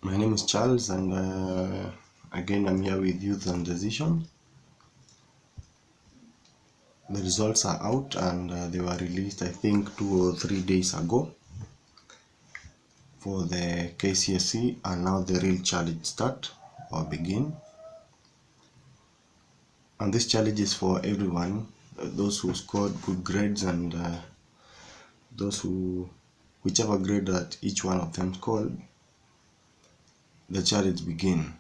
My name is Charles, and again I'm here with Youth and Decision. The results are out, and they were released I think 2 or 3 days ago for the Kcse, and now the real challenge start or begin. And this challenge is for everyone, those who scored good grades and those who, whichever grade that each one of them scored, the challenge begin.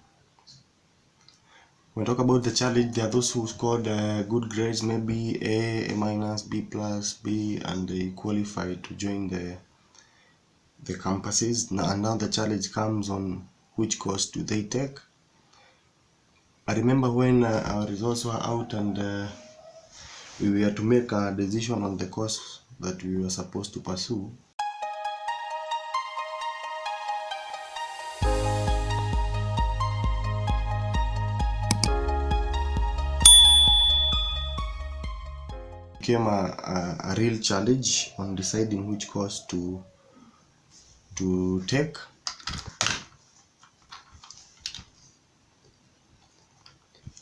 When we talk about the challenge, there are those who scored good grades, maybe A minus, B plus, B, and they qualified to join the campuses. And now the challenge comes on which course do they take. I remember when our results were out and we were to make a decision on the course that we were supposed to pursue. Became a real challenge on deciding which course to take.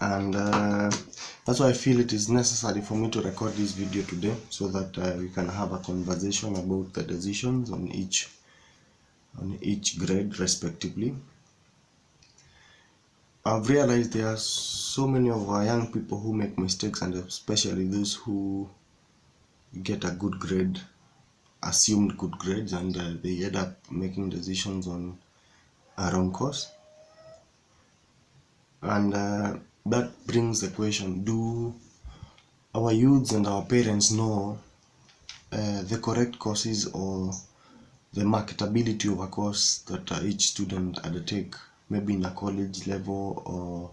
And that's why I feel it is necessary for me to record this video today, so that we can have a conversation about the decisions on each grade respectively. I've realized there are so many of our young people who make mistakes, and especially those who get a good grade, assumed good grades, and they end up making decisions on a wrong course. And that brings the question, do our youths and our parents know the correct courses or the marketability of a course that each student undertake, maybe in a college level or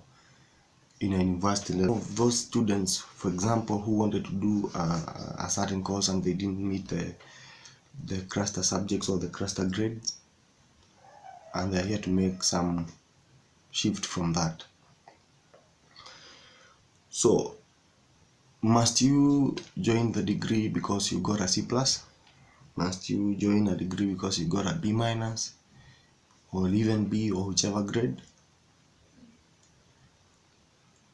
in a university level? Those students, for example, who wanted to do a certain course and they didn't meet the cluster subjects or the cluster grades, and they're here to make some shift from that. So, must you join the degree because you got a C plus? Must you join a degree because you got a B minus, or even B, or whichever grade?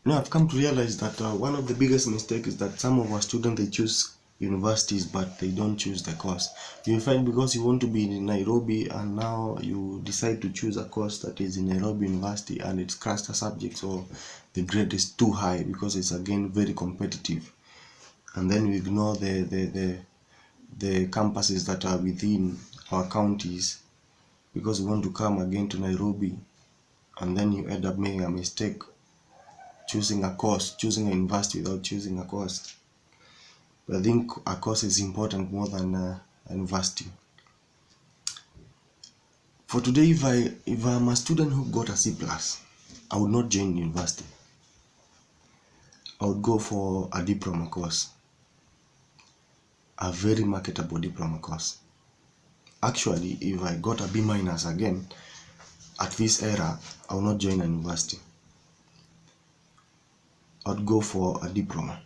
Now I've come to realize that one of the biggest mistakes is that some of our students, they choose universities but they don't choose the course. You find because you want to be in Nairobi and now you decide to choose a course that is in Nairobi University and it's cluster subjects, or the grade is too high because it's again very competitive, and then we ignore the campuses that are within our counties because we want to come again to Nairobi, and then you end up making a mistake choosing a university without choosing a course. But I think a course is important more than a university. For today, if I'm a student who got a C plus, I would not join university. I would go for a diploma course, a very marketable diploma course. Actually, if I got a B minus again at this era, I will not join a university. I would go for a diploma,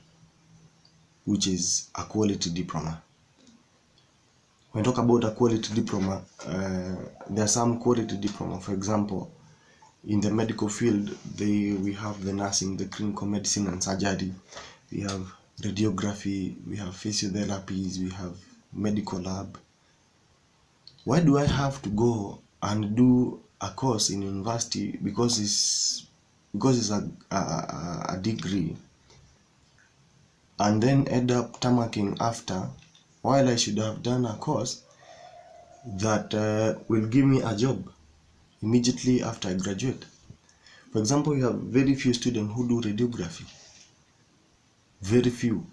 which is a quality diploma. When I talk about a quality diploma, there are some quality diploma. For example, in the medical field, we have the nursing, the clinical medicine and surgery, we have radiography, we have physiotherapies, we have medical lab. Why do I have to go and do a course in university because it's a degree, and then end up tamaking after, while I should have done a course that will give me a job immediately after I graduate? For example, you have very few students who do radiography. Very few.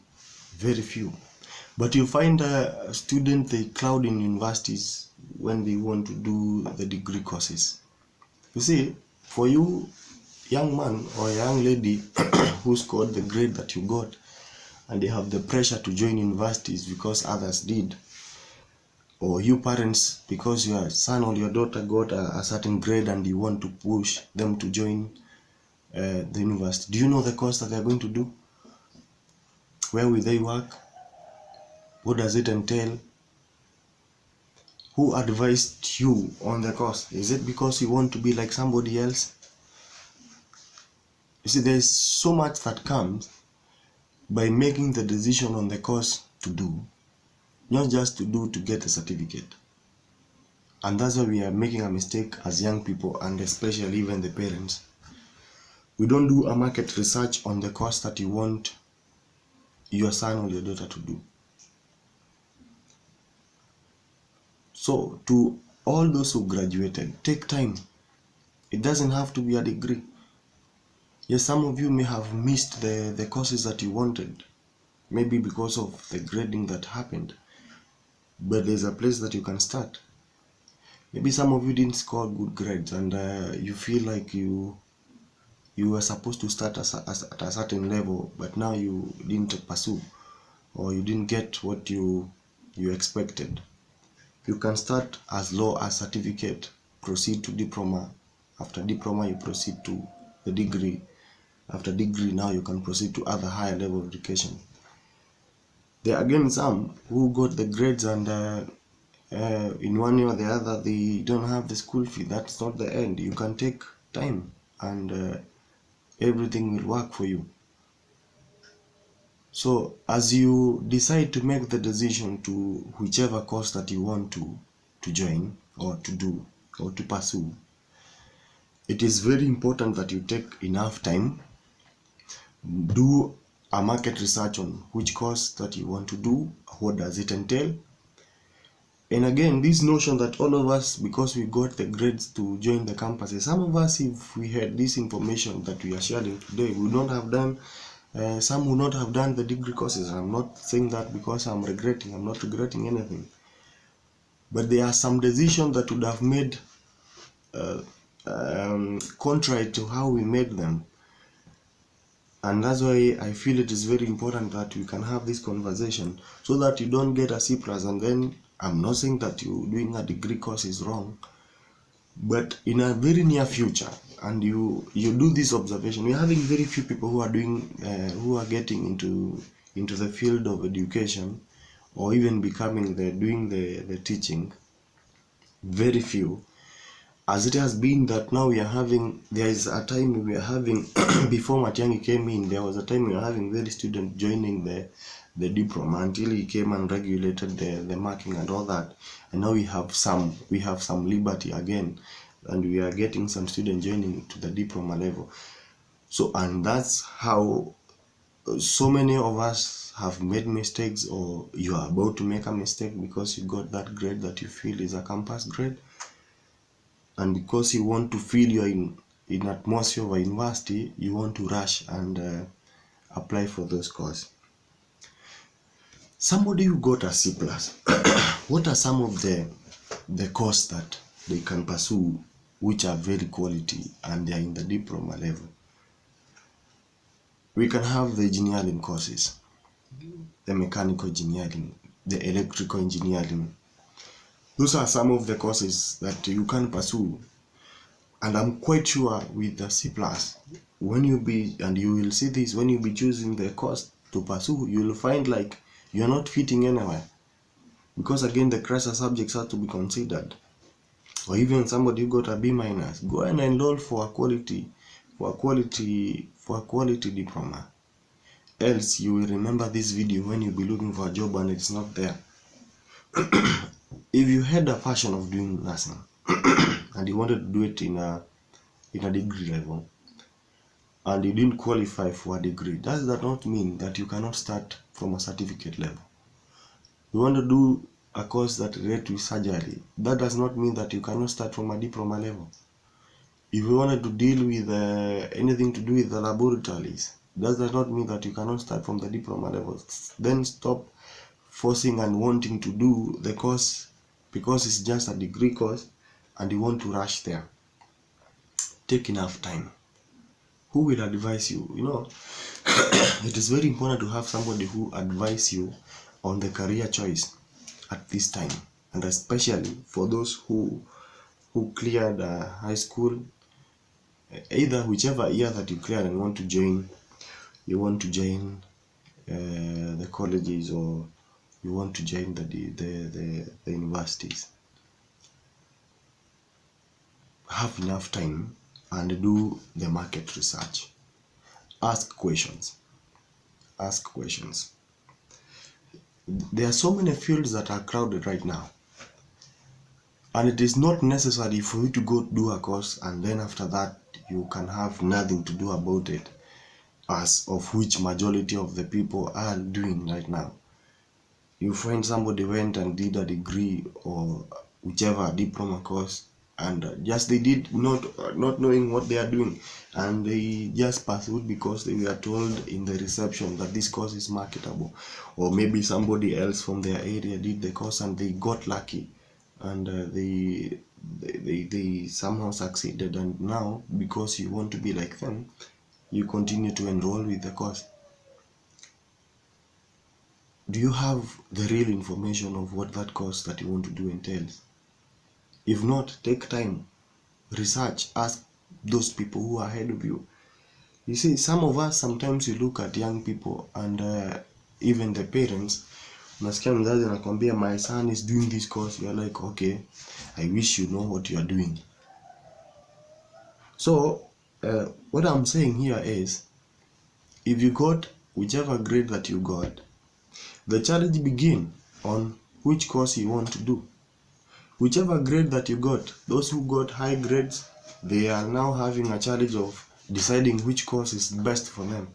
But you find students, they cloud in universities when they want to do the degree courses. You see, for you, young man or young lady who scored the grade that you got, and they have the pressure to join universities because others did, or you parents, because your son or your daughter got a certain grade and you want to push them to join the university. Do you know the course that they're going to do? Where will they work? What does it entail? who advised you on the course? Is it because you want to be like somebody else? You see, there's so much that comes by making the decision on the course to do, not just to do to get a certificate. And that's why we are making a mistake as young people, and especially even the parents. We don't do a market research on the course that you want your son or your daughter to do. So to all those who graduated, take time. It doesn't have to be a degree. Yes, some of you may have missed the courses that you wanted, maybe because of the grading that happened. But there's a place that you can start. Maybe some of you didn't score good grades, and you feel like you were supposed to start at a certain level, but now you didn't pursue, or you didn't get what you expected. You can start as low as certificate, proceed to diploma. After diploma, you proceed to the degree. After degree, now you can proceed to other higher level of education. There are again some who got the grades, and in one way or the other, they don't have the school fee. That's not the end. You can take time, and everything will work for you. So as you decide to make the decision to whichever course that you want to join, or to do, or to pursue, it is very important that you take enough time, do a market research on which course that you want to do, what does it entail. And again, this notion that all of us, because we got the grades to join the campuses, some of us, if we had this information that we are sharing today, we would not have done, some would not have done the degree courses. I'm not saying that because I'm not regretting anything. But there are some decisions that would have made contrary to how we made them. And that's why I feel it is very important that we can have this conversation, so that you don't get a C+, and then I'm not saying that you doing a degree course is wrong, but in a very near future, and you do this observation, we're having very few people who are doing who are getting into the field of education, or even becoming doing the teaching. Very few. As it has been that now we are having, there is a time we are having before Matiang'i came in, there was a time we were having very students joining the diploma, until he came and regulated the marking and all that. And now we have some liberty again, and we are getting some students joining to the diploma level. So, and that's how so many of us have made mistakes, or you are about to make a mistake because you got that grade that you feel is a campus grade. And because you want to feel you're in atmosphere of a university, you want to rush and apply for those courses. Somebody who got a C+, what are some of the courses that they can pursue which are very quality and they are in the diploma level? We can have the engineering courses, the mechanical engineering, the electrical engineering. Those are some of the courses that you can pursue. And I'm quite sure with the C+, when you will see this, when you be choosing the course to pursue, you will find like you're not fitting anywhere. Because again, the Kcse subjects have to be considered. Or even somebody who got a B-, go and enroll for a quality diploma. Else you will remember this video when you be looking for a job and it's not there. If you had a passion of doing nursing and you wanted to do it in a degree level, and you didn't qualify for a degree, does that not mean that you cannot start from a certificate level? You want to do a course that relates with surgery, that does not mean that you cannot start from a diploma level. If you wanted to deal with anything to do with the laboratories, does that not mean that you cannot start from the diploma level? Then stop forcing and wanting to do the course because it's just a degree course and you want to rush there. Take enough time. Who will advise you? It is very important to have somebody who advise you on the career choice at this time, and especially for those who cleared high school, either whichever year that you cleared and want to join the colleges, or you want to join the universities. have enough time and do the market research. Ask questions. Ask questions. There are so many fields that are crowded right now, and it is not necessary for you to go do a course and then after that you can have nothing to do about it, as of which majority of the people are doing right now. You find somebody went and did a degree or whichever diploma course, and just they did not knowing what they are doing, and they just pursued because they were told in the reception that this course is marketable, or maybe somebody else from their area did the course and they got lucky, and they somehow succeeded, and now because you want to be like them, you continue to enroll with the course. Do you have the real information of what that course that you want to do entails? If not, take time, research, ask those people who are ahead of you. You see, some of us, sometimes you look at young people and even the parents, unasikia mzazi anakwambia my son is doing this course, you're like, okay, I wish you know what you are doing. So what I'm saying here is, if you got whichever grade that you got, the challenge begin on which course you want to do. Whichever grade that you got, those who got high grades, they are now having a challenge of deciding which course is best for them.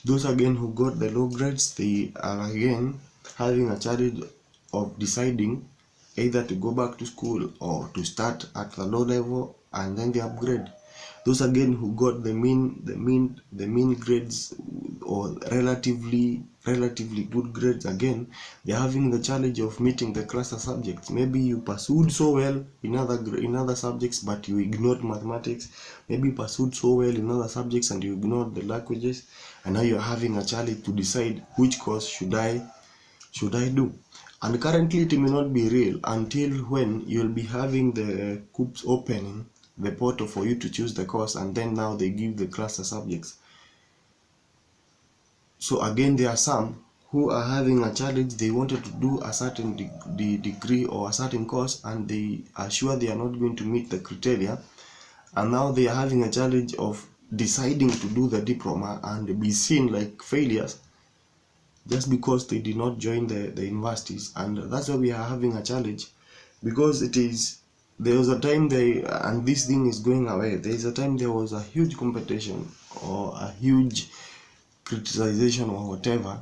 Those again who got the low grades, they are again having a challenge of deciding either to go back to school or to start at the low level and then they upgrade. Those again who got the mean grades or relatively good grades, again they're having the challenge of meeting the cluster subjects. Maybe you pursued so well in other subjects but you ignored mathematics. Maybe you pursued so well in other subjects and you ignored the languages, and now you're having a challenge to decide which course should I do. And currently it may not be real until when you'll be having the COOPs opening the portal for you to choose the course, and then now they give the cluster subjects. So again, there are some who are having a challenge. They wanted to do a certain degree or a certain course, and they are sure they are not going to meet the criteria, and now they are having a challenge of deciding to do the diploma and be seen like failures just because they did not join the universities. And that's why we are having a challenge, because there was a time and this thing is going away. There is a time there was a huge competition or a huge criticization or whatever,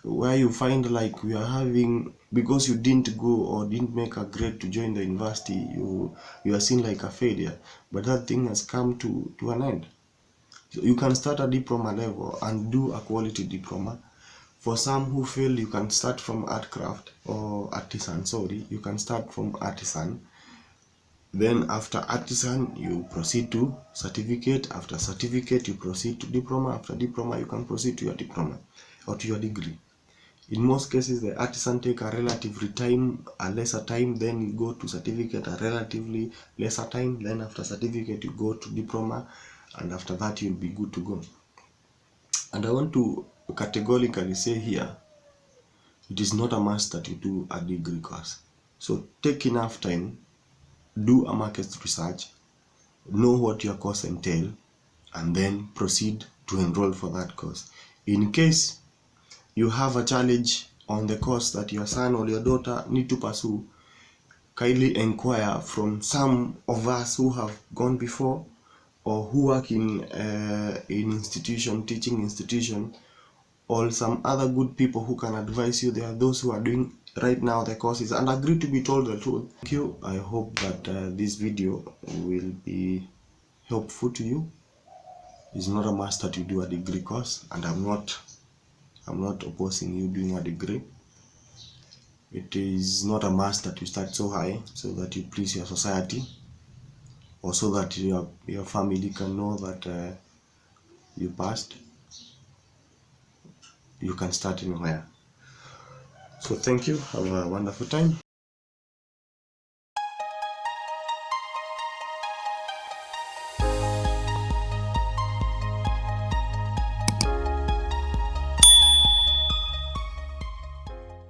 where you find like we are having, because you didn't go or didn't make a grade to join the university, you are seen like a failure. But that thing has come to an end. So you can start a diploma level and do a quality diploma. For some who feel, you can start from art craft or artisan, you can start from artisan. Then after artisan, you proceed to certificate. After certificate, you proceed to diploma. After diploma, you can proceed to your diploma or to your degree. In most cases, the artisan take a lesser time, then you go to certificate, a relatively lesser time. Then after certificate, you go to diploma, and after that, you'll be good to go. And I want to categorically say here, it is not a must that you do a degree course. So take enough time, do a market research, know what your course entails, and then proceed to enroll for that course. In case you have a challenge on the course that your son or your daughter need to pursue, kindly inquire from some of us who have gone before or who work in teaching institution, or some other good people who can advise you. There are those who are doing right now the courses and agree to be told the truth. Thank you. I hope that this video will be helpful to you. It's not a must that you do a degree course, and I'm not opposing you doing a degree. It is not a must that you start so high so that you please your society, or so that your family can know that you passed. You can start anywhere. So thank you. Have a wonderful time.